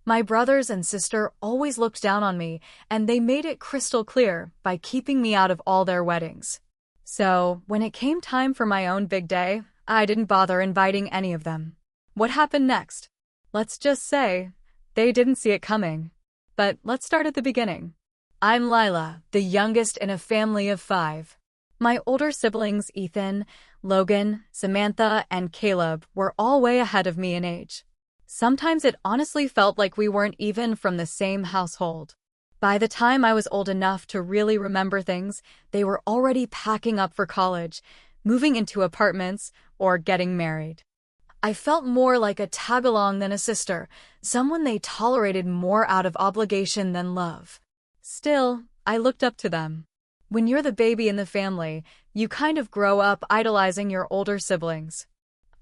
My brothers and sister always looked down on me, and they made it crystal clear by keeping me out of all their weddings. So, when it came time for my own big day, I didn't bother inviting any of them. What happened next? Let's just say, they didn't see it coming. But let's start at the beginning. I'm Lila, the youngest in a family of 5. My older siblings, Ethan, Logan, Samantha, and Caleb, were all way ahead of me in age. Sometimes it honestly felt like we weren't even from the same household. By the time I was old enough to really remember things, they were already packing up for college, moving into apartments, or getting married. I felt more like a tag-along than a sister, someone they tolerated more out of obligation than love. Still, I looked up to them. When you're the baby in the family, you kind of grow up idolizing your older siblings.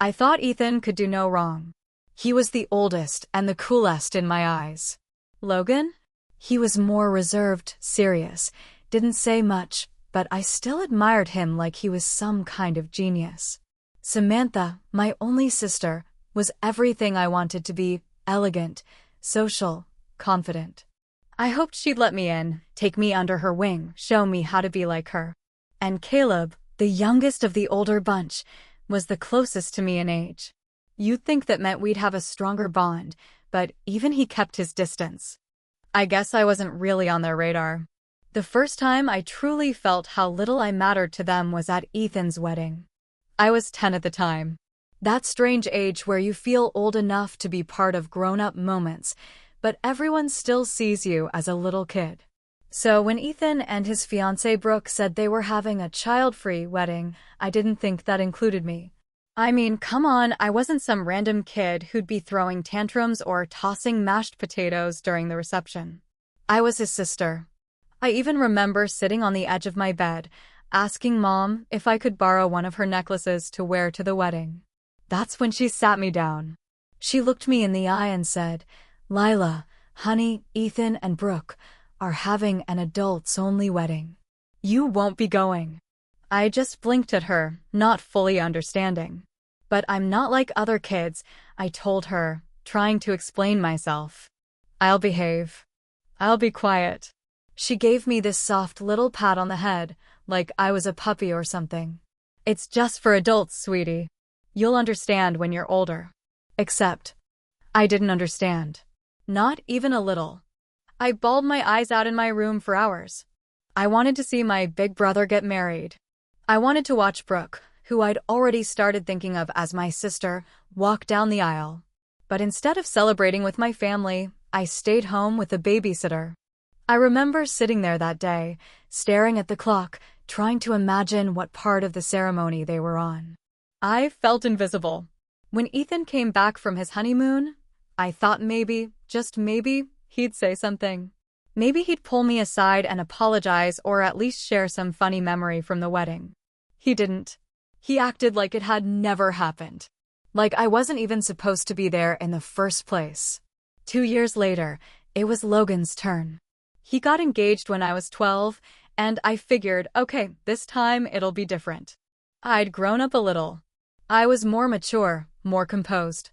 I thought Ethan could do no wrong. He was the oldest and the coolest in my eyes. Logan? He was more reserved, serious, didn't say much, but I still admired him like he was some kind of genius. Samantha, my only sister, was everything I wanted to be: elegant, social, confident. I hoped she'd let me in, take me under her wing, show me how to be like her. And Caleb, the youngest of the older bunch, was the closest to me in age. You'd think that meant we'd have a stronger bond, but even he kept his distance. I guess I wasn't really on their radar. The first time I truly felt how little I mattered to them was at Ethan's wedding. I was 10 at the time. That strange age where you feel old enough to be part of grown-up moments, but everyone still sees you as a little kid. So when Ethan and his fiancée Brooke said they were having a child-free wedding, I didn't think that included me. I mean, come on, I wasn't some random kid who'd be throwing tantrums or tossing mashed potatoes during the reception. I was his sister. I even remember sitting on the edge of my bed, asking Mom if I could borrow one of her necklaces to wear to the wedding. That's when she sat me down. She looked me in the eye and said, "Lila, honey, Ethan and Brooke are having an adults-only wedding. You won't be going." I just blinked at her, not fully understanding. "But I'm not like other kids," I told her, trying to explain myself. "I'll behave. I'll be quiet." She gave me this soft little pat on the head, like I was a puppy or something. "It's just for adults, sweetie. You'll understand when you're older." Except, I didn't understand. Not even a little. I bawled my eyes out in my room for hours. I wanted to see my big brother get married. I wanted to watch Brooke, who I'd already started thinking of as my sister, walk down the aisle. But instead of celebrating with my family, I stayed home with a babysitter. I remember sitting there that day, staring at the clock, trying to imagine what part of the ceremony they were on. I felt invisible. When Ethan came back from his honeymoon, I thought maybe, just maybe, he'd say something. Maybe he'd pull me aside and apologize or at least share some funny memory from the wedding. He didn't. He acted like it had never happened. Like I wasn't even supposed to be there in the first place. 2 years later, it was Logan's turn. He got engaged when I was 12, and I figured, okay, this time it'll be different. I'd grown up a little. I was more mature, more composed.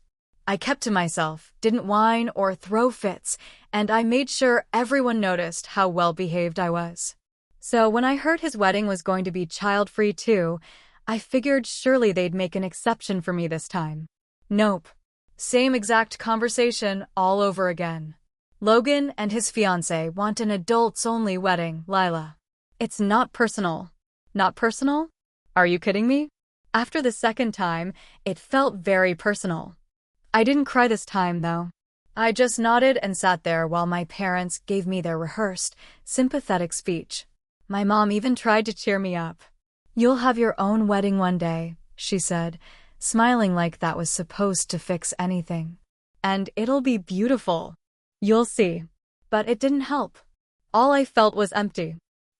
I kept to myself, didn't whine or throw fits, and I made sure everyone noticed how well-behaved I was. So when I heard his wedding was going to be child-free too, I figured surely they'd make an exception for me this time. Nope. Same exact conversation all over again. Logan and his fiancée want an adults-only wedding, Lila. It's not personal. Not personal? Are you kidding me? After the second time, it felt very personal. I didn't cry this time, though. I just nodded and sat there while my parents gave me their rehearsed, sympathetic speech. My mom even tried to cheer me up. "You'll have your own wedding one day," she said, smiling like that was supposed to fix anything. "And it'll be beautiful. You'll see." But it didn't help. All I felt was empty.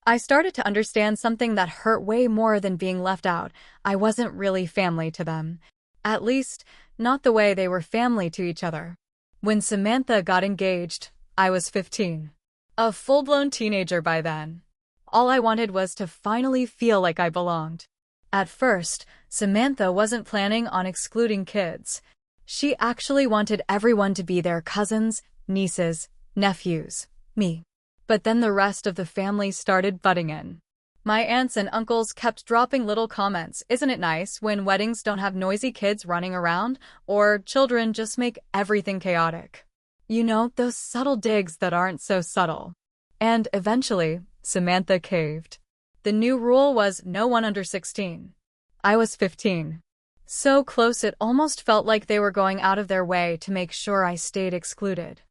I started to understand something that hurt way more than being left out. I wasn't really family to them. At least, not the way they were family to each other. When Samantha got engaged, I was 15. A full-blown teenager by then. All I wanted was to finally feel like I belonged. At first, Samantha wasn't planning on excluding kids. She actually wanted everyone to be their cousins, nieces, nephews, me. But then the rest of the family started butting in. My aunts and uncles kept dropping little comments. Isn't it nice when weddings don't have noisy kids running around, or children just make everything chaotic? You know, those subtle digs that aren't so subtle. And eventually, Samantha caved. The new rule was no one under 16. I was 15. So close it almost felt like they were going out of their way to make sure I stayed excluded.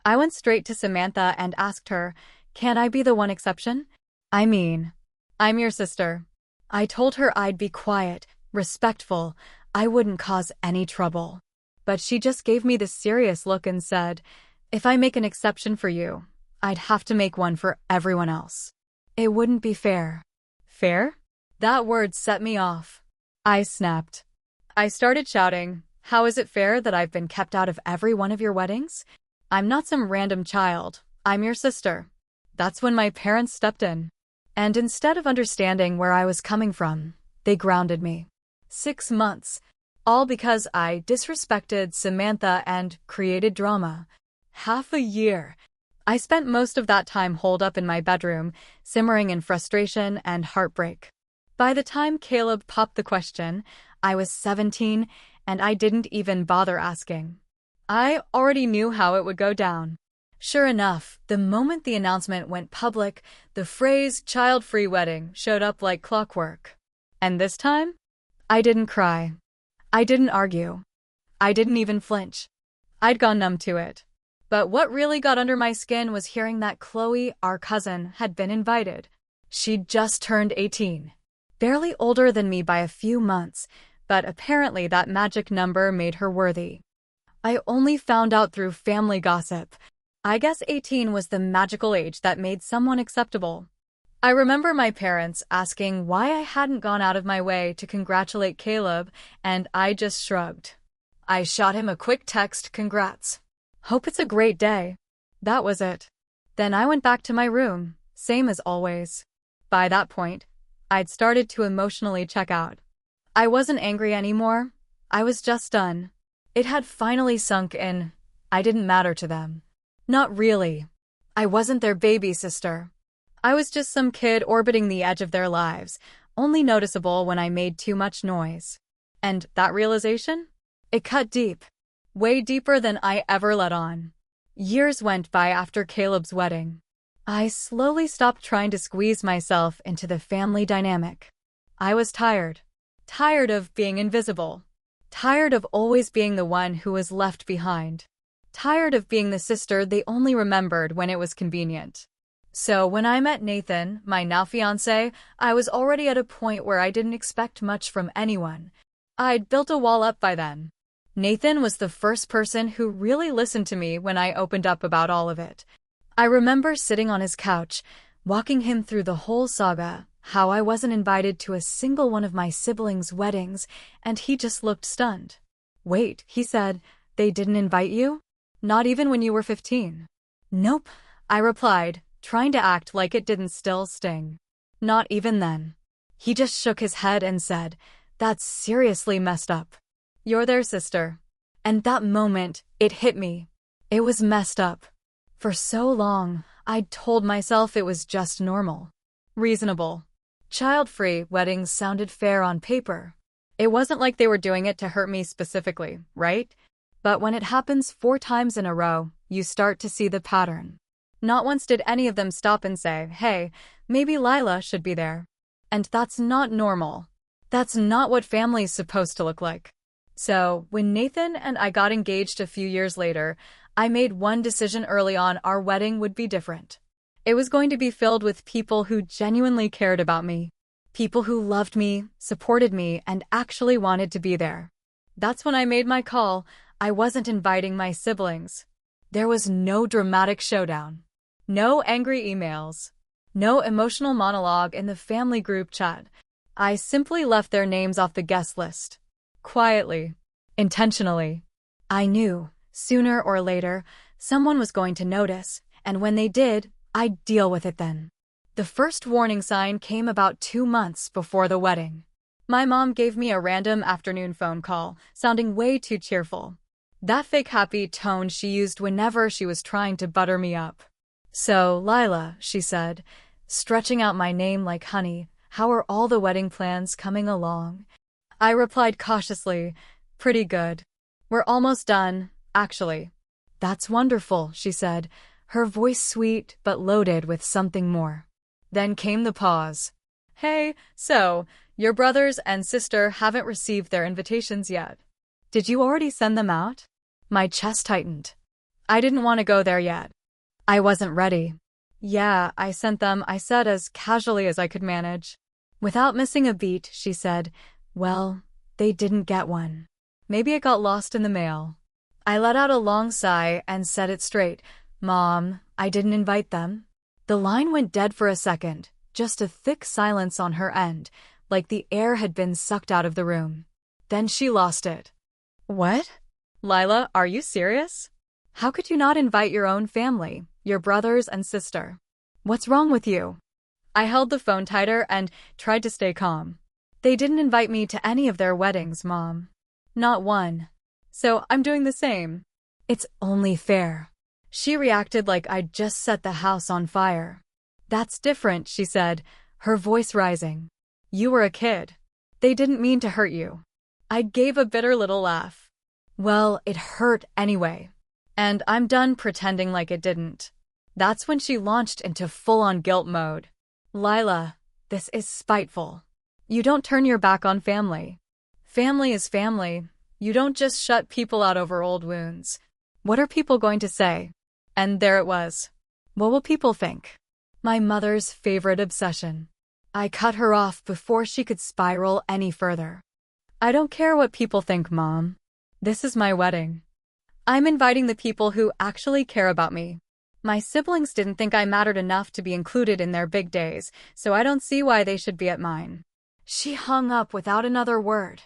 I went straight to Samantha and asked her, "Can't I be the one exception? I mean, I'm your sister." I told her I'd be quiet, respectful, I wouldn't cause any trouble. But she just gave me this serious look and said, "If I make an exception for you, I'd have to make one for everyone else. It wouldn't be fair." Fair? That word set me off. I snapped. I started shouting, "How is it fair that I've been kept out of every one of your weddings? I'm not some random child. I'm your sister." That's when my parents stepped in. And instead of understanding where I was coming from, they grounded me. 6 months. All because I disrespected Samantha and created drama. Half a year. I spent most of that time holed up in my bedroom, simmering in frustration and heartbreak. By the time Caleb popped the question, I was 17, and I didn't even bother asking. I already knew how it would go down. Sure enough, the moment the announcement went public, the phrase child-free wedding showed up like clockwork. And this time, I didn't cry. I didn't argue. I didn't even flinch. I'd gone numb to it. But what really got under my skin was hearing that Chloe, our cousin, had been invited. She'd just turned 18. Barely older than me by a few months, but apparently that magic number made her worthy. I only found out through family gossip. I guess 18 was the magical age that made someone acceptable. I remember my parents asking why I hadn't gone out of my way to congratulate Caleb, and I just shrugged. I shot him a quick text, "Congrats. Hope it's a great day." That was it. Then I went back to my room, same as always. By that point, I'd started to emotionally check out. I wasn't angry anymore. I was just done. It had finally sunk in. I didn't matter to them. Not really. I wasn't their baby sister. I was just some kid orbiting the edge of their lives, only noticeable when I made too much noise. And that realization? It cut deep. Way deeper than I ever let on. Years went by after Caleb's wedding. I slowly stopped trying to squeeze myself into the family dynamic. I was tired. Tired of being invisible. Tired of always being the one who was left behind. Tired of being the sister they only remembered when it was convenient. So when I met Nathan, my now fiancé, I was already at a point where I didn't expect much from anyone. I'd built a wall up by then. Nathan was the first person who really listened to me when I opened up about all of it. I remember sitting on his couch, walking him through the whole saga, how I wasn't invited to a single one of my siblings' weddings, and he just looked stunned. "Wait," he said, "they didn't invite you? Not even when you were 15? "Nope," I replied, trying to act like it didn't still sting. "Not even then." He just shook his head and said, "That's seriously messed up. You're their sister." And that moment, it hit me. It was messed up. For so long, I'd told myself it was just normal. Reasonable. Child-free weddings sounded fair on paper. It wasn't like they were doing it to hurt me specifically, right? But when it happens 4 times in a row, you start to see the pattern. Not once did any of them stop and say, "Hey, maybe Lila should be there." And that's not normal. That's not what family's supposed to look like. So, when Nathan and I got engaged a few years later, I made one decision early on: our wedding would be different. It was going to be filled with people who genuinely cared about me. People who loved me, supported me, and actually wanted to be there. That's when I made my call. I wasn't inviting my siblings. There was no dramatic showdown. No angry emails. No emotional monologue in the family group chat. I simply left their names off the guest list. Quietly. Intentionally. I knew, sooner or later, someone was going to notice, and when they did, I'd deal with it then. The first warning sign came about 2 months before the wedding. My mom gave me a random afternoon phone call, sounding way too cheerful. That fake happy tone she used whenever she was trying to butter me up. "So, Lila," she said, stretching out my name like honey, "how are all the wedding plans coming along?" I replied cautiously, "Pretty good. We're almost done, actually." "That's wonderful," she said, her voice sweet but loaded with something more. Then came the pause. "Hey, so, your brothers and sister haven't received their invitations yet. Did you already send them out?" My chest tightened. I didn't want to go there yet. I wasn't ready. "Yeah, I sent them," I said as casually as I could manage. Without missing a beat, she said, "Well, they didn't get one. Maybe it got lost in the mail." I let out a long sigh and said it straight. "Mom, I didn't invite them." The line went dead for a second, just a thick silence on her end, like the air had been sucked out of the room. Then she lost it. "What? Lila, are you serious? How could you not invite your own family, your brothers and sister? What's wrong with you?" I held the phone tighter and tried to stay calm. "They didn't invite me to any of their weddings, Mom. Not one. So I'm doing the same. It's only fair." She reacted like I'd just set the house on fire. "That's different," she said, her voice rising. "You were a kid. They didn't mean to hurt you." I gave a bitter little laugh. "Well, it hurt anyway. And I'm done pretending like it didn't." That's when she launched into full-on guilt mode. "Lila, this is spiteful. You don't turn your back on family. Family is family. You don't just shut people out over old wounds. What are people going to say?" And there it was. What will people think? My mother's favorite obsession. I cut her off before she could spiral any further. "I don't care what people think, Mom. This is my wedding. I'm inviting the people who actually care about me. My siblings didn't think I mattered enough to be included in their big days, so I don't see why they should be at mine." She hung up without another word.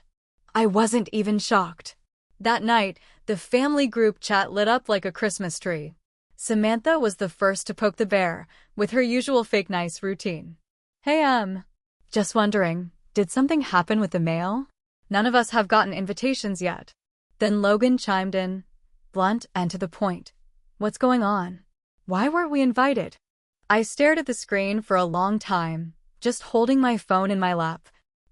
I wasn't even shocked. That night, the family group chat lit up like a Christmas tree. Samantha was the first to poke the bear, with her usual fake nice routine. "Hey, just wondering, did something happen with the mail? None of us have gotten invitations yet." Then Logan chimed in, blunt and to the point. "What's going on? Why weren't we invited?" I stared at the screen for a long time, just holding my phone in my lap.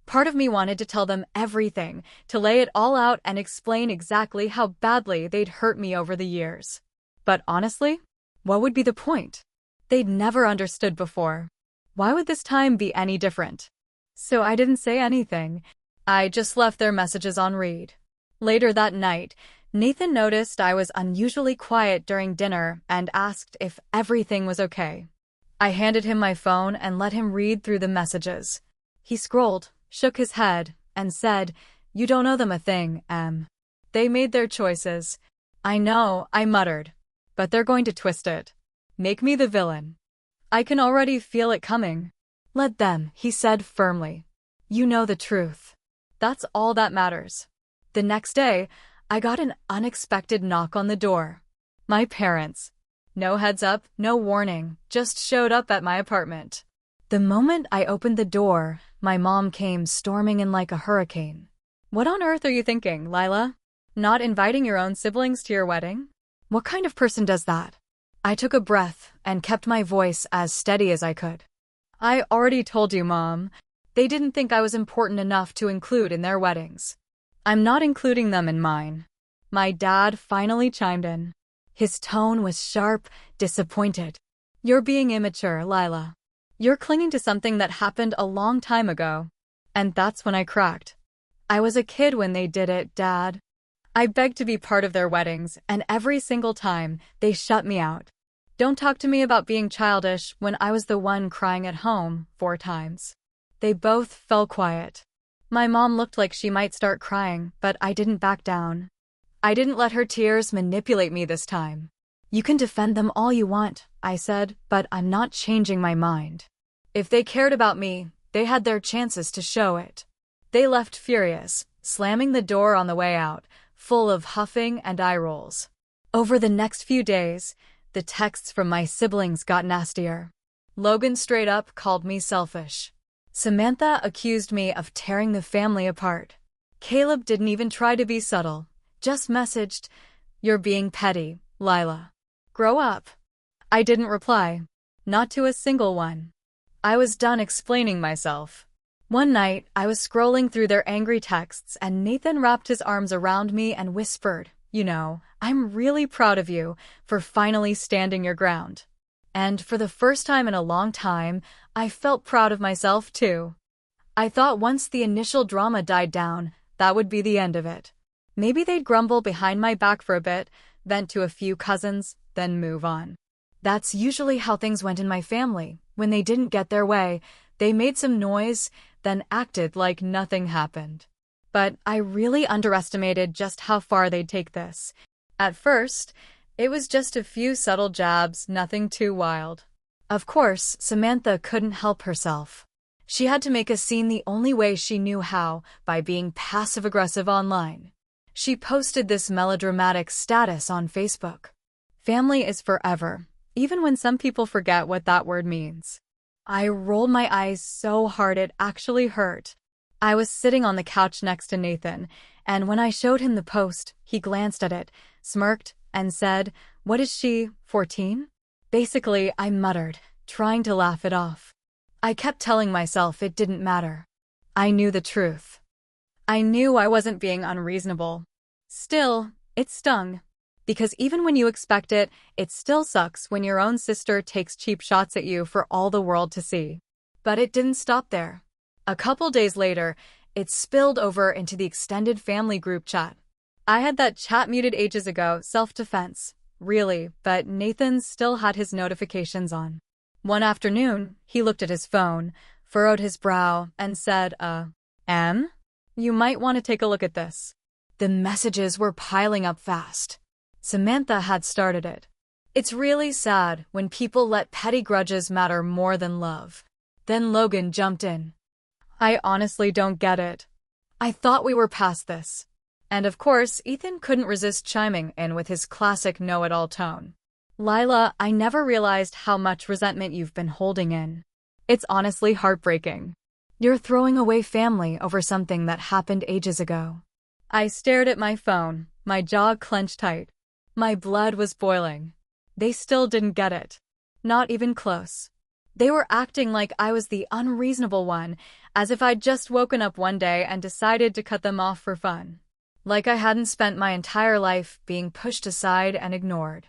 Part of me wanted to tell them everything, to lay it all out and explain exactly how badly they'd hurt me over the years. But honestly, what would be the point? They'd never understood before. Why would this time be any different? So I didn't say anything. I just left their messages on read. Later that night, Nathan noticed I was unusually quiet during dinner and asked if everything was okay. I handed him my phone and let him read through the messages. He scrolled, shook his head, and said, "You don't owe them a thing, Em. They made their choices." "I know," I muttered. "But they're going to twist it. Make me the villain. I can already feel it coming." "Let them," he said firmly. "You know the truth. That's all that matters." The next day, I got an unexpected knock on the door. My parents. No heads up, no warning, just showed up at my apartment. The moment I opened the door, my mom came storming in like a hurricane. "What on earth are you thinking, Lila? Not inviting your own siblings to your wedding? What kind of person does that?" I took a breath and kept my voice as steady as I could. "I already told you, Mom. They didn't think I was important enough to include in their weddings. I'm not including them in mine." My dad finally chimed in. His tone was sharp, disappointed. "You're being immature, Lila. You're clinging to something that happened a long time ago." And that's when I cracked. "I was a kid when they did it, Dad. I begged to be part of their weddings, and every single time, they shut me out. Don't talk to me about being childish when I was the one crying at home 4 times. They both fell quiet. My mom looked like she might start crying, but I didn't back down. I didn't let her tears manipulate me this time. "You can defend them all you want," I said, "but I'm not changing my mind." If they cared about me, they had their chances to show it. They left furious, slamming the door on the way out, full of huffing and eye rolls. Over the next few days, the texts from my siblings got nastier. Logan straight up called me selfish. Samantha accused me of tearing the family apart. Caleb didn't even try to be subtle, just messaged, You're being petty, Lila. Grow up. I didn't reply. Not to a single one. I was done explaining myself. One night, I was scrolling through their angry texts and Nathan wrapped his arms around me and whispered, I'm really proud of you for finally standing your ground. And for the first time in a long time, I felt proud of myself too. I thought once the initial drama died down, that would be the end of it. Maybe they'd grumble behind my back for a bit, vent to a few cousins, then move on. That's usually how things went in my family. When they didn't get their way, they made some noise, then acted like nothing happened. But I really underestimated just how far they'd take this. At first, it was just a few subtle jabs, nothing too wild. Of course, Samantha couldn't help herself. She had to make a scene the only way she knew how, by being passive-aggressive online. She posted this melodramatic status on Facebook. Family is forever, even when some people forget what that word means. I rolled my eyes so hard it actually hurt. I was sitting on the couch next to Nathan, and when I showed him the post, he glanced at it, smirked, and said, "What is she, 14?" Basically, I muttered, trying to laugh it off. I kept telling myself it didn't matter. I knew the truth. I knew I wasn't being unreasonable. Still, it stung. Because even when you expect it, it still sucks when your own sister takes cheap shots at you for all the world to see. But it didn't stop there. A couple days later, it spilled over into the extended family group chat. I had that chat muted ages ago, self-defense. Really, but Nathan still had his notifications on. One afternoon, he looked at his phone, furrowed his brow, and said, Em? You might want to take a look at this. The messages were piling up fast. Samantha had started it. It's really sad when people let petty grudges matter more than love. Then Logan jumped in. I honestly don't get it. I thought we were past this. And of course, Ethan couldn't resist chiming in with his classic know-it-all tone. Lila, I never realized how much resentment you've been holding in. It's honestly heartbreaking. You're throwing away family over something that happened ages ago. I stared at my phone, my jaw clenched tight. My blood was boiling. They still didn't get it. Not even close. They were acting like I was the unreasonable one, as if I'd just woken up one day and decided to cut them off for fun. Like I hadn't spent my entire life being pushed aside and ignored.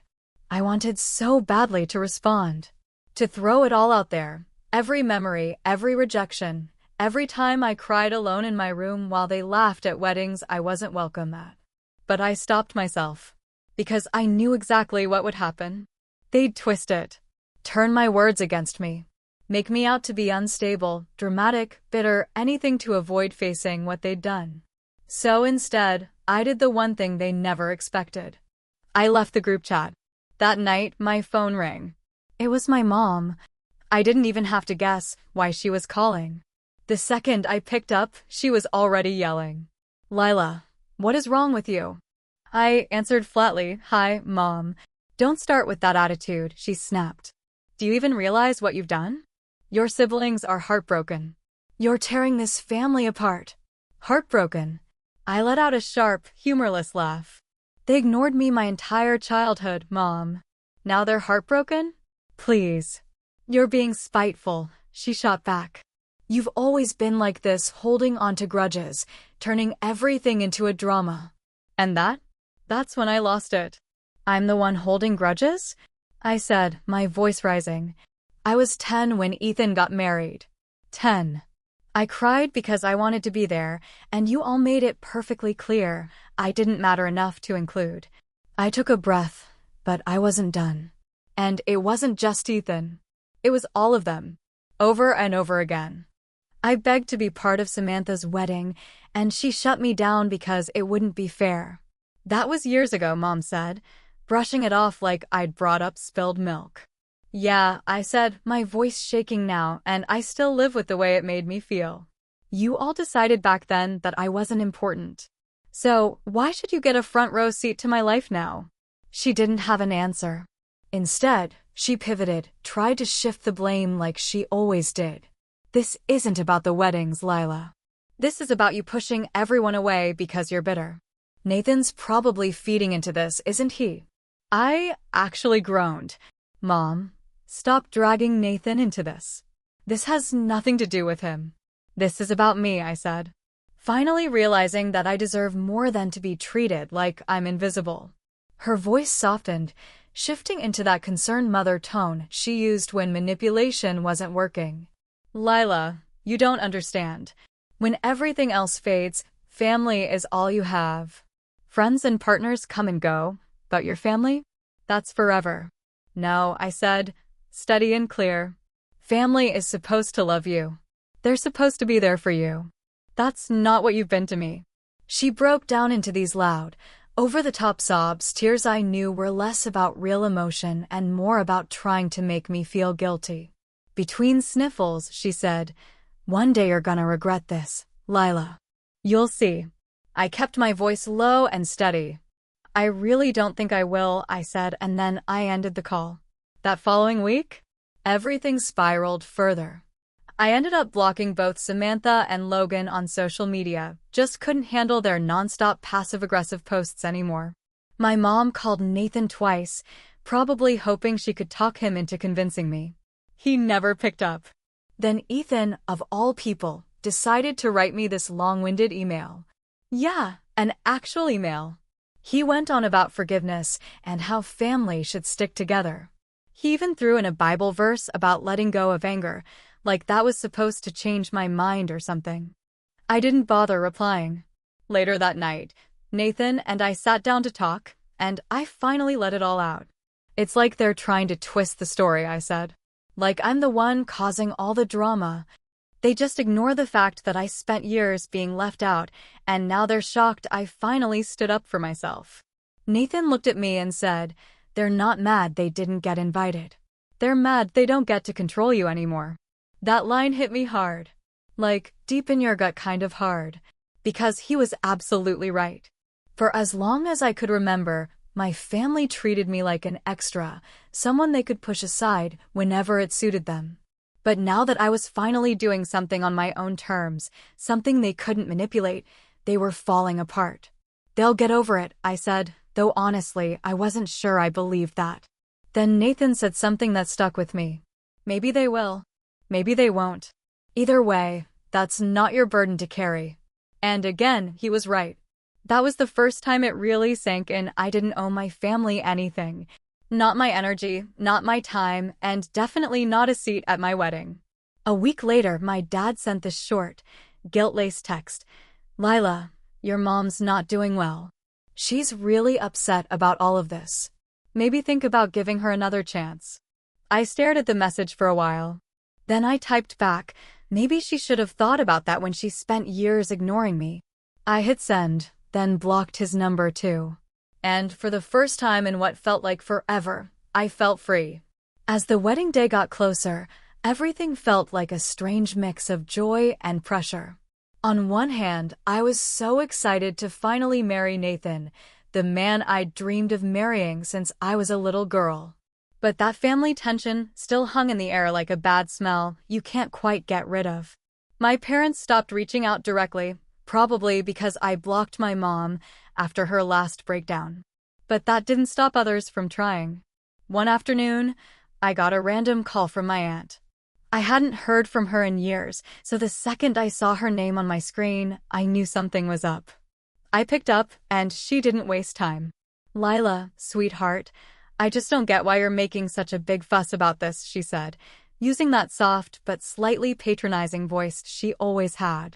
I wanted so badly to respond. To throw it all out there. Every memory, every rejection, every time I cried alone in my room while they laughed at weddings I wasn't welcome at. But I stopped myself. Because I knew exactly what would happen. They'd twist it. Turn my words against me. Make me out to be unstable, dramatic, bitter, anything to avoid facing what they'd done. So instead, I did the one thing they never expected. I left the group chat. That night, my phone rang. It was my mom. I didn't even have to guess why she was calling. The second I picked up, she was already yelling. Lila, what is wrong with you? I answered flatly, "Hi, Mom." "Don't start with that attitude," she snapped. "Do you even realize what you've done? Your siblings are heartbroken. You're tearing this family apart." Heartbroken? I let out a sharp, humorless laugh. They ignored me my entire childhood, Mom. Now they're heartbroken? Please. You're being spiteful, she shot back. You've always been like this, holding on to grudges, turning everything into a drama. And that's when I lost it. I'm the one holding grudges? I said, my voice rising. I was 10 when Ethan got married. 10. I cried because I wanted to be there, and you all made it perfectly clear I didn't matter enough to include. I took a breath, but I wasn't done. And it wasn't just Ethan. It was all of them. Over and over again. I begged to be part of Samantha's wedding, and she shut me down because it wouldn't be fair. That was years ago, Mom said, brushing it off like I'd brought up spilled milk. Yeah, I said, my voice shaking now, and I still live with the way it made me feel. You all decided back then that I wasn't important. So, why should you get a front row seat to my life now? She didn't have an answer. Instead, she pivoted, tried to shift the blame like she always did. This isn't about the weddings, Lila. This is about you pushing everyone away because you're bitter. Nathan's probably feeding into this, isn't he? I actually groaned. Mom, stop dragging Nathan into this. This has nothing to do with him. This is about me, I said, finally realizing that I deserve more than to be treated like I'm invisible. Her voice softened, shifting into that concerned mother tone she used when manipulation wasn't working. Lila, you don't understand. When everything else fades, family is all you have. Friends and partners come and go, but your family? That's forever. No, I said, steady and clear. Family is supposed to love you. They're supposed to be there for you. That's not what you've been to me. She broke down into these loud, over-the-top sobs, tears I knew were less about real emotion and more about trying to make me feel guilty. Between sniffles, she said, "One day you're gonna regret this, Lila. You'll see." I kept my voice low and steady. "I really don't think I will," I said, and then I ended the call. That following week, everything spiraled further. I ended up blocking both Samantha and Logan on social media, just couldn't handle their nonstop passive-aggressive posts anymore. My mom called Nathan twice, probably hoping she could talk him into convincing me. He never picked up. Then Ethan, of all people, decided to write me this long-winded email. Yeah, an actual email. He went on about forgiveness and how family should stick together. He even threw in a Bible verse about letting go of anger, like that was supposed to change my mind or something. I didn't bother replying. Later that night, Nathan and I sat down to talk, and I finally let it all out. "It's like they're trying to twist the story," I said. "Like I'm the one causing all the drama. They just ignore the fact that I spent years being left out, and now they're shocked I finally stood up for myself." Nathan looked at me and said, "They're not mad they didn't get invited. They're mad they don't get to control you anymore." That line hit me hard. Like, deep in your gut kind of hard. Because he was absolutely right. For as long as I could remember, my family treated me like an extra, someone they could push aside whenever it suited them. But now that I was finally doing something on my own terms, something they couldn't manipulate, they were falling apart. "They'll get over it," I said, though honestly, I wasn't sure I believed that. Then Nathan said something that stuck with me. "Maybe they will. Maybe they won't. Either way, that's not your burden to carry." And again, he was right. That was the first time it really sank in. I didn't owe my family anything. Not my energy, not my time, and definitely not a seat at my wedding. A week later, my dad sent this short, guilt-laced text. "Lila, your mom's not doing well. She's really upset about all of this. Maybe think about giving her another chance." I stared at the message for a while. Then I typed back, maybe she should have thought about that when she spent years ignoring me. I hit send, then blocked his number too. And for the first time in what felt like forever, I felt free. As the wedding day got closer, everything felt like a strange mix of joy and pressure. On one hand, I was so excited to finally marry Nathan, the man I'd dreamed of marrying since I was a little girl. But that family tension still hung in the air like a bad smell you can't quite get rid of. My parents stopped reaching out directly, probably because I blocked my mom after her last breakdown. But that didn't stop others from trying. One afternoon, I got a random call from my aunt. I hadn't heard from her in years, so the second I saw her name on my screen, I knew something was up. I picked up, and she didn't waste time. "Lila, sweetheart, I just don't get why you're making such a big fuss about this," she said, using that soft but slightly patronizing voice she always had.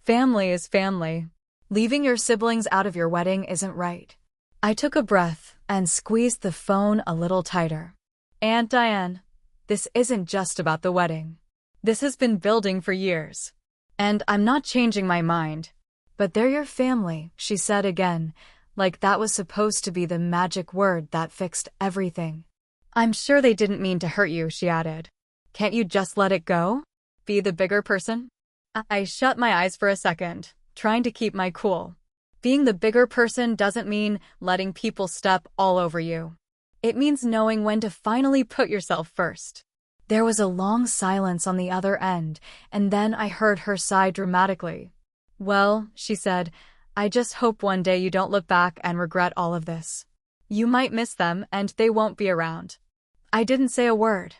"Family is family. Leaving your siblings out of your wedding isn't right." I took a breath and squeezed the phone a little tighter. "Aunt Diane, this isn't just about the wedding. This has been building for years. And I'm not changing my mind. But they're your family," she said again, like that was supposed to be the magic word that fixed everything. "I'm sure they didn't mean to hurt you," she added. "Can't you just let it go? Be the bigger person?" I shut my eyes for a second, trying to keep my cool. Being the bigger person doesn't mean letting people step all over you. It means knowing when to finally put yourself first. There was a long silence on the other end, and then I heard her sigh dramatically. "Well," she said, I just hope one day you don't look back and regret all of this. You might miss them and they won't be around. I didn't say a word.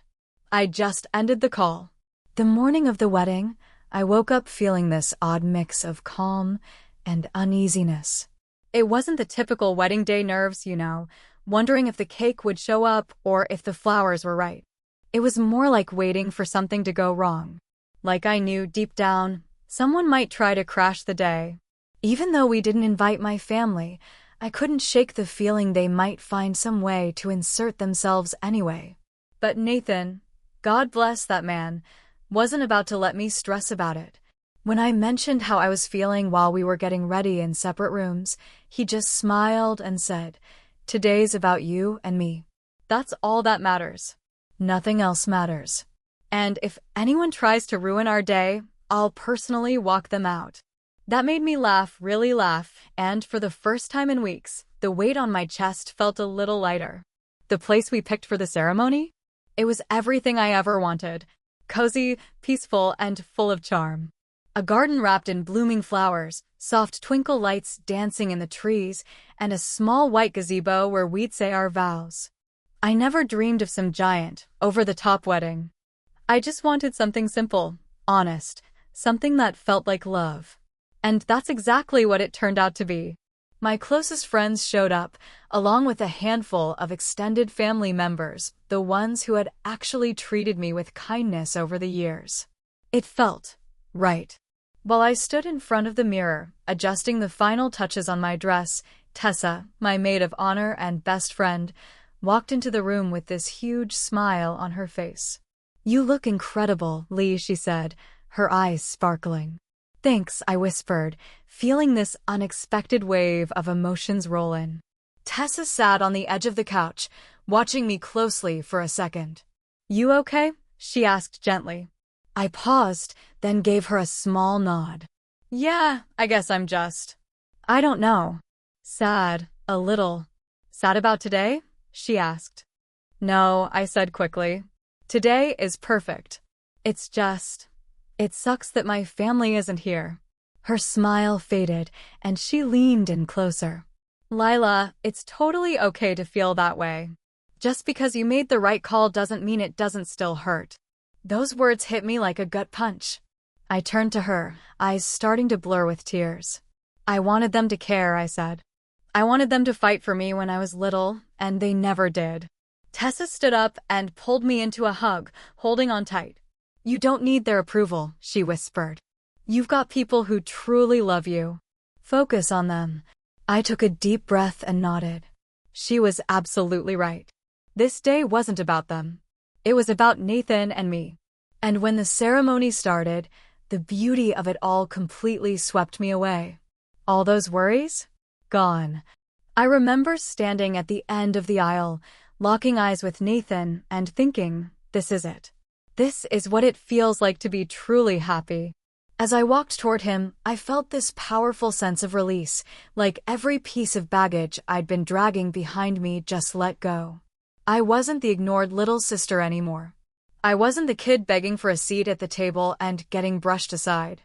I just ended the call. The morning of the wedding, I woke up feeling this odd mix of calm and uneasiness. It wasn't the typical wedding day nerves, wondering if the cake would show up or if the flowers were right. It was more like waiting for something to go wrong. Like I knew deep down, someone might try to crash the day. Even though we didn't invite my family, I couldn't shake the feeling they might find some way to insert themselves anyway. But Nathan, God bless that man, wasn't about to let me stress about it. When I mentioned how I was feeling while we were getting ready in separate rooms, he just smiled and said, "Today's about you and me. That's all that matters. Nothing else matters. And if anyone tries to ruin our day, I'll personally walk them out." That made me really laugh, and for the first time in weeks, the weight on my chest felt a little lighter. The place we picked for the ceremony? It was everything I ever wanted. Cozy, peaceful, and full of charm. A garden wrapped in blooming flowers, soft twinkle lights dancing in the trees, and a small white gazebo where we'd say our vows. I never dreamed of some giant, over-the-top wedding. I just wanted something simple, honest, something that felt like love. And that's exactly what it turned out to be. My closest friends showed up, along with a handful of extended family members, the ones who had actually treated me with kindness over the years. It felt right. While I stood in front of the mirror, adjusting the final touches on my dress, Tessa, my maid of honor and best friend, walked into the room with this huge smile on her face. "You look incredible, Lee," she said, her eyes sparkling. "Thanks," I whispered, feeling this unexpected wave of emotions roll in. Tessa sat on the edge of the couch, watching me closely for a second. "You okay?" she asked gently. I paused, then gave her a small nod. "Yeah, I guess I'm just. I don't know. Sad, a little." "Sad about today?" she asked. "No," I said quickly. "Today is perfect. It's just, it sucks that my family isn't here." Her smile faded, and she leaned in closer. "Lila, it's totally okay to feel that way. Just because you made the right call doesn't mean it doesn't still hurt." Those words hit me like a gut punch. I turned to her, eyes starting to blur with tears. "I wanted them to care," I said. "I wanted them to fight for me when I was little, and they never did." Tessa stood up and pulled me into a hug, holding on tight. "You don't need their approval," she whispered. "You've got people who truly love you. Focus on them." I took a deep breath and nodded. She was absolutely right. This day wasn't about them. It was about Nathan and me. And when the ceremony started, the beauty of it all completely swept me away. All those worries? Gone. I remember standing at the end of the aisle, locking eyes with Nathan and thinking, this is it. This is what it feels like to be truly happy. As I walked toward him, I felt this powerful sense of release, like every piece of baggage I'd been dragging behind me just let go. I wasn't the ignored little sister anymore. I wasn't the kid begging for a seat at the table and getting brushed aside.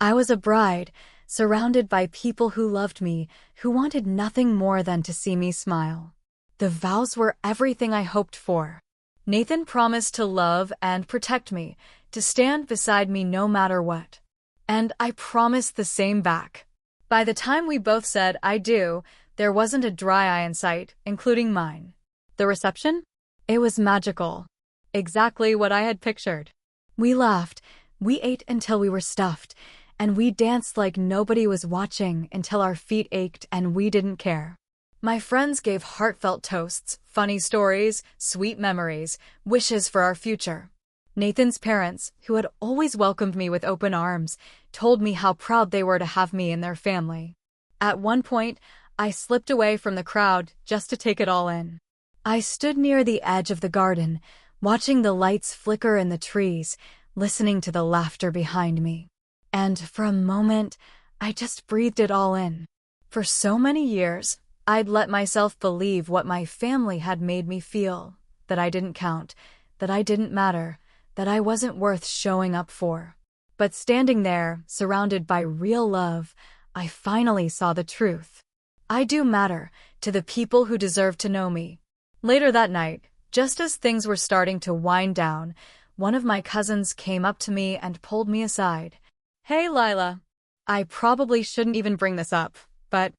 I was a bride, surrounded by people who loved me, who wanted nothing more than to see me smile. The vows were everything I hoped for. Nathan promised to love and protect me, to stand beside me no matter what. And I promised the same back. By the time we both said "I do," there wasn't a dry eye in sight, including mine. The reception? It was magical. Exactly what I had pictured. We laughed, we ate until we were stuffed, and we danced like nobody was watching until our feet ached and we didn't care. My friends gave heartfelt toasts, funny stories, sweet memories, wishes for our future. Nathan's parents, who had always welcomed me with open arms, told me how proud they were to have me in their family. At one point, I slipped away from the crowd just to take it all in. I stood near the edge of the garden, watching the lights flicker in the trees, listening to the laughter behind me. And for a moment, I just breathed it all in. For so many years, I'd let myself believe what my family had made me feel, that I didn't count, that I didn't matter, that I wasn't worth showing up for. But standing there, surrounded by real love, I finally saw the truth. I do matter to the people who deserve to know me. Later that night, just as things were starting to wind down, one of my cousins came up to me and pulled me aside. "Hey, Lila. I probably shouldn't even bring this up, but..."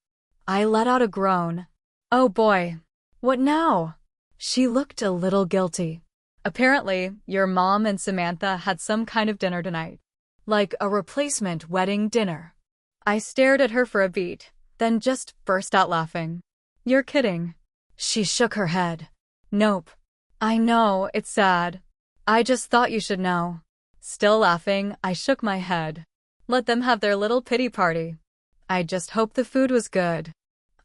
I let out a groan. "Oh boy. What now?" She looked a little guilty. "Apparently, your mom and Samantha had some kind of dinner tonight. Like a replacement wedding dinner." I stared at her for a beat, then just burst out laughing. "You're kidding." She shook her head. "Nope. I know, it's sad. I just thought you should know." Still laughing, I shook my head. Let them have their little pity party. I just hope the food was good.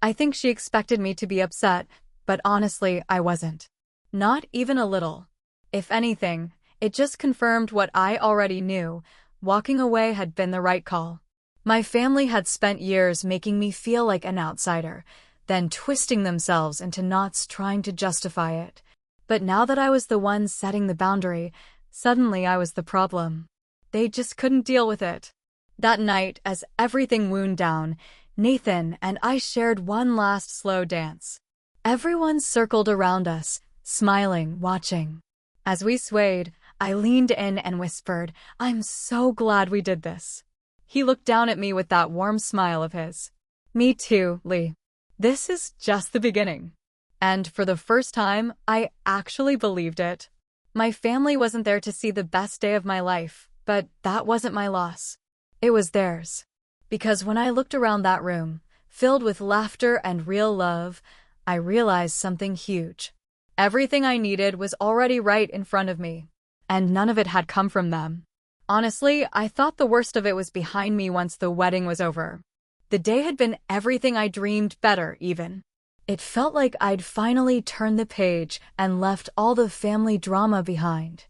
I think she expected me to be upset, but honestly, I wasn't. Not even a little. If anything, it just confirmed what I already knew. Walking away had been the right call. My family had spent years making me feel like an outsider, then twisting themselves into knots trying to justify it. But now that I was the one setting the boundary, suddenly I was the problem. They just couldn't deal with it. That night, as everything wound down, Nathan and I shared one last slow dance. Everyone circled around us, smiling, watching. As we swayed, I leaned in and whispered, "I'm so glad we did this." He looked down at me with that warm smile of his. "Me too, Lee. This is just the beginning." And for the first time, I actually believed it. My family wasn't there to see the best day of my life, but that wasn't my loss. It was theirs. Because when I looked around that room, filled with laughter and real love, I realized something huge. Everything I needed was already right in front of me, and none of it had come from them. Honestly, I thought the worst of it was behind me once the wedding was over. The day had been everything I dreamed, better even. It felt like I'd finally turned the page and left all the family drama behind.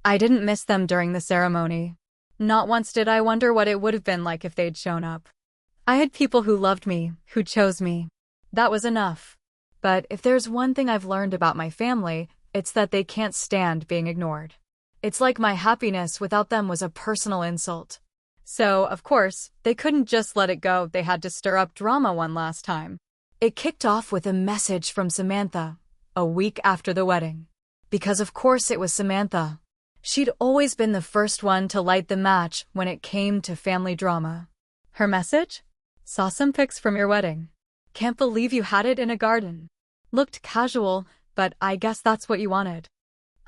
I didn't miss them during the ceremony. Not once did I wonder what it would have been like if they'd shown up. I had people who loved me, who chose me. That was enough. But if there's one thing I've learned about my family, it's that they can't stand being ignored. It's like my happiness without them was a personal insult. So, of course, they couldn't just let it go. They had to stir up drama one last time. It kicked off with a message from Samantha, a week after the wedding. Because of course it was Samantha. She'd always been the first one to light the match when it came to family drama. Her message? "Saw some pics from your wedding. Can't believe you had it in a garden. Looked casual, but I guess that's what you wanted."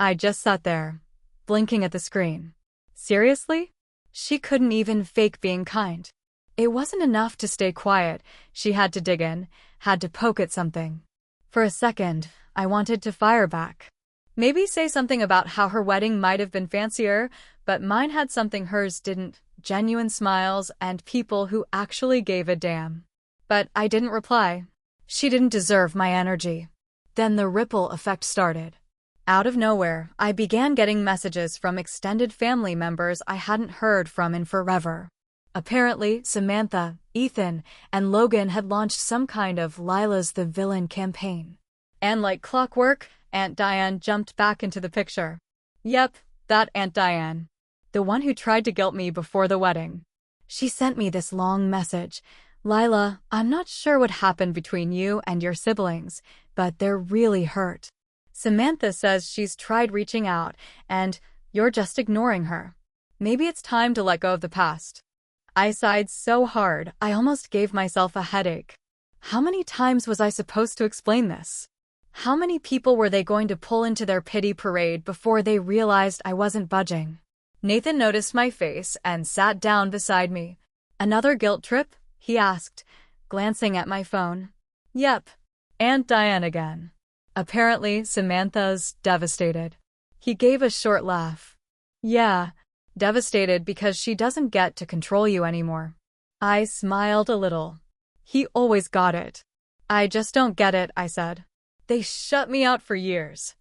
I just sat there, blinking at the screen. Seriously? She couldn't even fake being kind. It wasn't enough to stay quiet. She had to dig in, had to poke at something. For a second, I wanted to fire back. Maybe say something about how her wedding might have been fancier, but mine had something hers didn't. Genuine smiles and people who actually gave a damn. But I didn't reply. She didn't deserve my energy. Then the ripple effect started. Out of nowhere, I began getting messages from extended family members I hadn't heard from in forever. Apparently, Samantha, Ethan, and Logan had launched some kind of Lila's the Villain campaign. And like clockwork, Aunt Diane jumped back into the picture. Yep, that Aunt Diane. The one who tried to guilt me before the wedding. She sent me this long message. "Lila, I'm not sure what happened between you and your siblings, but they're really hurt. Samantha says she's tried reaching out, and you're just ignoring her. Maybe it's time to let go of the past." I sighed so hard, I almost gave myself a headache. How many times was I supposed to explain this? How many people were they going to pull into their pity parade before they realized I wasn't budging? Nathan noticed my face and sat down beside me. "Another guilt trip?" he asked, glancing at my phone. "Yep, Aunt Diane again. Apparently, Samantha's devastated." He gave a short laugh. "Yeah, devastated because she doesn't get to control you anymore." I smiled a little. He always got it. "I just don't get it," I said. "They shut me out for years.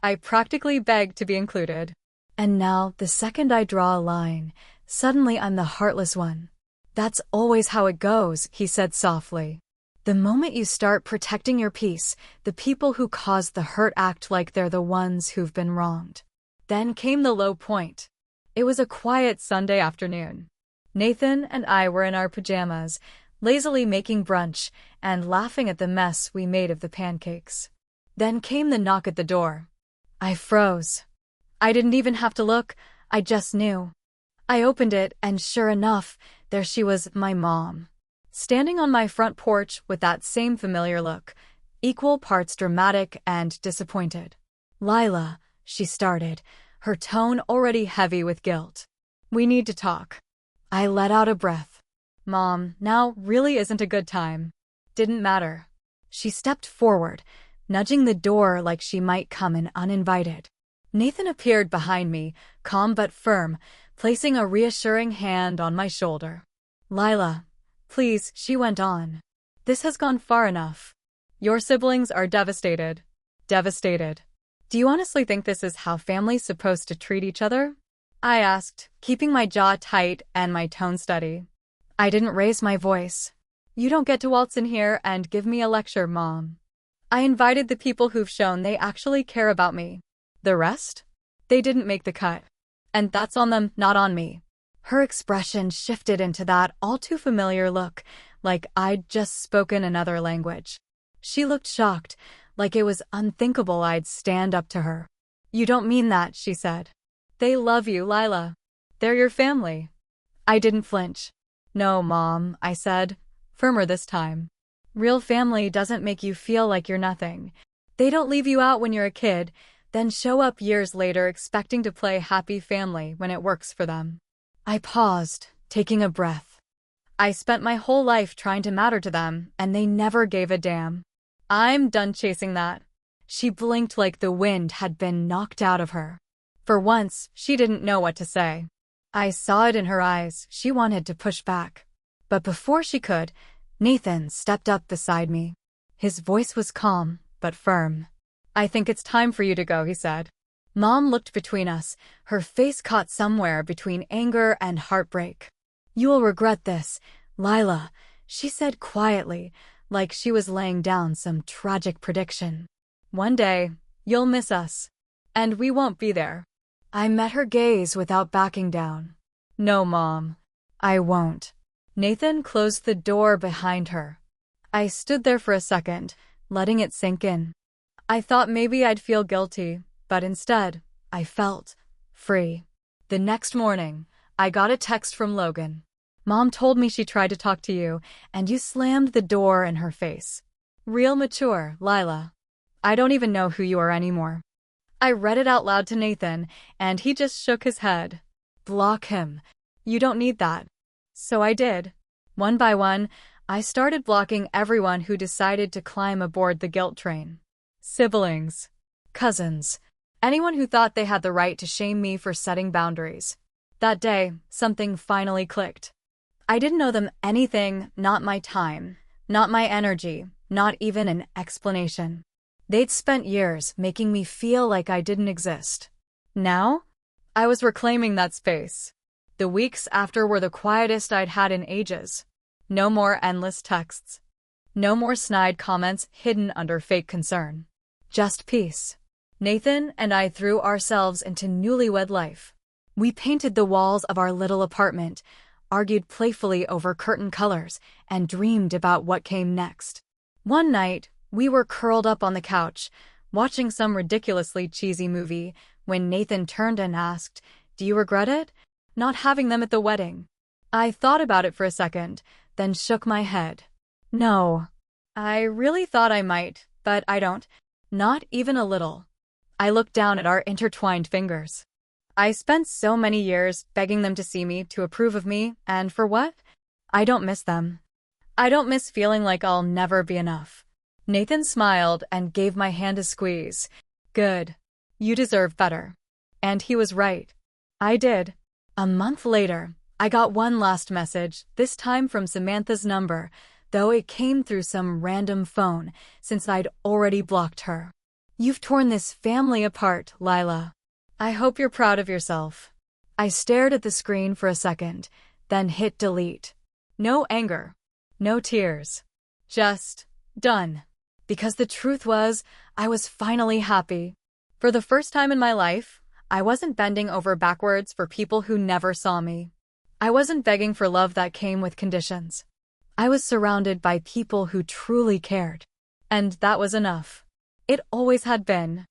I practically begged to be included. And now, the second I draw a line, suddenly I'm the heartless one." "That's always how it goes," he said softly. "The moment you start protecting your peace, the people who cause the hurt act like they're the ones who've been wronged." Then came the low point. It was a quiet Sunday afternoon. Nathan and I were in our pajamas, lazily making brunch and laughing at the mess we made of the pancakes. Then came the knock at the door. I froze. I didn't even have to look, I just knew. I opened it, and sure enough, there she was, my mom. Standing on my front porch with that same familiar look, equal parts dramatic and disappointed. "Lila," she started, her tone already heavy with guilt. "We need to talk." I let out a breath. "Mom, now really isn't a good time." Didn't matter. She stepped forward, nudging the door like she might come in uninvited. Nathan appeared behind me, calm but firm, placing a reassuring hand on my shoulder. "Lila, please," she went on. "This has gone far enough. Your siblings are devastated. Devastated. Do you honestly think this is how family's supposed to treat each other?" I asked, keeping my jaw tight and my tone steady. I didn't raise my voice. "You don't get to waltz in here and give me a lecture, Mom. I invited the people who've shown they actually care about me. The rest? They didn't make the cut. And that's on them, not on me." Her expression shifted into that all-too-familiar look, like I'd just spoken another language. She looked shocked, like it was unthinkable I'd stand up to her. "You don't mean that," she said. "They love you, Lila. They're your family." I didn't flinch. "No, Mom," I said, firmer this time. "Real family doesn't make you feel like you're nothing. They don't leave you out when you're a kid, then show up years later expecting to play happy family when it works for them." I paused, taking a breath. I spent my whole life trying to matter to them, and they never gave a damn. I'm done chasing that. She blinked like the wind had been knocked out of her. For once, she didn't know what to say. I saw it in her eyes. She wanted to push back. But before she could, Nathan stepped up beside me. His voice was calm, but firm. "I think it's time for you to go," he said. Mom looked between us, her face caught somewhere between anger and heartbreak. "You will regret this, Lila," she said quietly, like she was laying down some tragic prediction. "One day, you'll miss us. And we won't be there." I met her gaze without backing down. "No, Mom. I won't." Nathan closed the door behind her. I stood there for a second, letting it sink in. I thought maybe I'd feel guilty, but instead, I felt free. The next morning, I got a text from Logan. "Mom told me she tried to talk to you, and you slammed the door in her face. Real mature, Lila. I don't even know who you are anymore." I read it out loud to Nathan, and he just shook his head. "Block him. You don't need that." So I did. One by one, I started blocking everyone who decided to climb aboard the guilt train. Siblings, cousins, anyone who thought they had the right to shame me for setting boundaries. That day, something finally clicked. I didn't owe them anything, not my time, not my energy, not even an explanation. They'd spent years making me feel like I didn't exist. Now, I was reclaiming that space. The weeks after were the quietest I'd had in ages. No more endless texts. No more snide comments hidden under fake concern. Just peace. Nathan and I threw ourselves into newlywed life. We painted the walls of our little apartment, argued playfully over curtain colors, and dreamed about what came next. One night, we were curled up on the couch, watching some ridiculously cheesy movie, when Nathan turned and asked, "Do you regret it? Not having them at the wedding?" I thought about it for a second, then shook my head. "No. I really thought I might, but I don't. Not even a little." I looked down at our intertwined fingers. I spent so many years begging them to see me, to approve of me, and for what? I don't miss them. I don't miss feeling like I'll never be enough. Nathan smiled and gave my hand a squeeze. "Good. You deserve better." And he was right. I did. A month later, I got one last message, this time from Samantha's number, though it came through some random phone, since I'd already blocked her. "You've torn this family apart, Lila. I hope you're proud of yourself." I stared at the screen for a second, then hit delete. No anger. No tears. Just done. Because the truth was, I was finally happy. For the first time in my life, I wasn't bending over backwards for people who never saw me. I wasn't begging for love that came with conditions. I was surrounded by people who truly cared. And that was enough. It always had been.